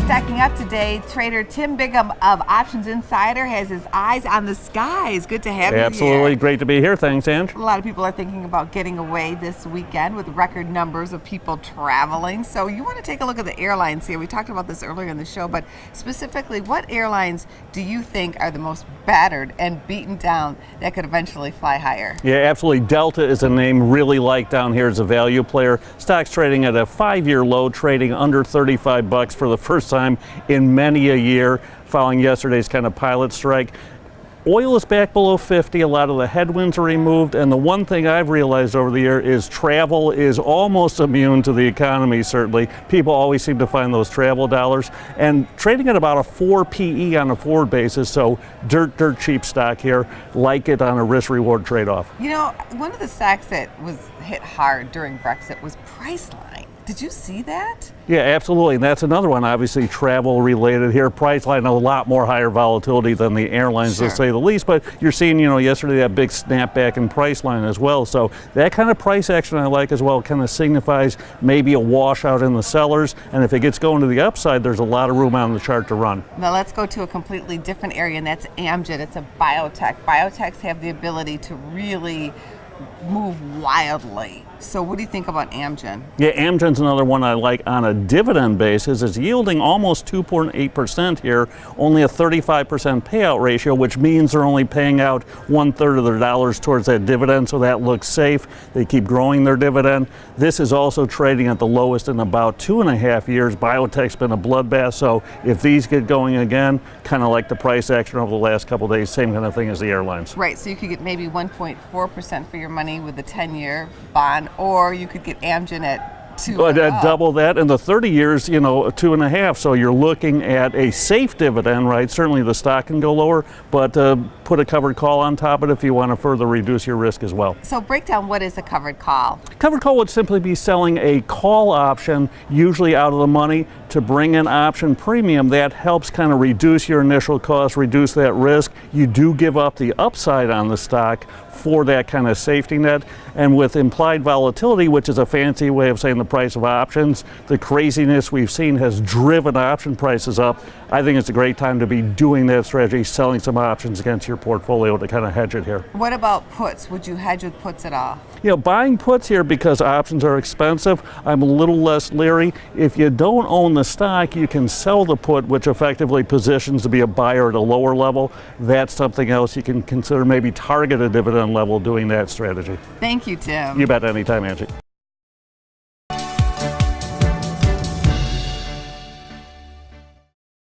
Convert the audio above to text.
Stacking up today, Trader Tim Biggam of Options Insider has his eyes on the skies. Good to have you here. Absolutely, great to be here. Thanks, Ange. A lot of people are thinking about getting away this weekend with record numbers of people traveling. So you want to take a look at the airlines here. We talked about this earlier in the show, but specifically, what airlines do you think are the most battered and beaten down that could eventually fly higher? Yeah, absolutely. Delta is a name really liked down here as a value player. Stock's trading at a 5-year low, trading under 35 bucks for the first time in many a year, following yesterday's kind of pilot strike. Oil is back below 50, a lot of the headwinds are removed, and the one thing I've realized over the year is travel is almost immune to the economy, certainly. People always seem to find those travel dollars, and trading at about a 4 PE on a forward basis, so dirt cheap stock here, like it on a risk-reward trade-off. You know, one of the stocks that was hit hard during Brexit was Priceline. Did you see that? Yeah, absolutely. And that's another one, obviously travel related here. Priceline, a lot more higher volatility than the airlines, Sure. to say the least. But you're seeing, yesterday that big snapback in Priceline as well. So that kind of price action I like as well. Kind of signifies maybe a washout in the sellers. And if it gets going to the upside, there's a lot of room on the chart to run. Now let's go to a completely different area, and that's Amgen. It's a biotech. Biotechs have the ability to really move wildly. So what do you think about Amgen? Yeah, Amgen's another one I like on a dividend basis. It's yielding almost 2.8% here, only a 35% payout ratio, which means they're only paying out 1/3 of their dollars towards that dividend, so that looks safe. They keep growing their dividend. This is also trading at the lowest in about 2.5 years. Biotech's been a bloodbath, so if these get going again, kind of like the price action over the last couple of days, same kind of thing as the airlines. Right, so you could get maybe 1.4% for your money with the 10-year bond, or you could get Amgen at 2. Double that, and the 30 years, 2.5. So you're looking at a safe dividend, right? Certainly the stock can go lower, but put a covered call on top of it if you want to further reduce your risk as well. So break down, what is a covered call? Covered call would simply be selling a call option, usually out of the money, to bring in option premium. That helps kind of reduce your initial cost, reduce that risk. You do give up the upside on the stock for that kind of safety net. And with implied volatility, which is a fancy way of saying the price of options, the craziness we've seen has driven option prices up. I think it's a great time to be doing that strategy, selling some options against your portfolio to kind of hedge it here. What about puts? Would you hedge with puts at all? Buying puts here, because options are expensive, I'm a little less leery. If you don't own the stock, you can sell the put, which effectively positions to be a buyer at a lower level. That's something else you can consider, maybe target a dividend level doing that strategy. Thank you, Tim. You bet, anytime, Angie.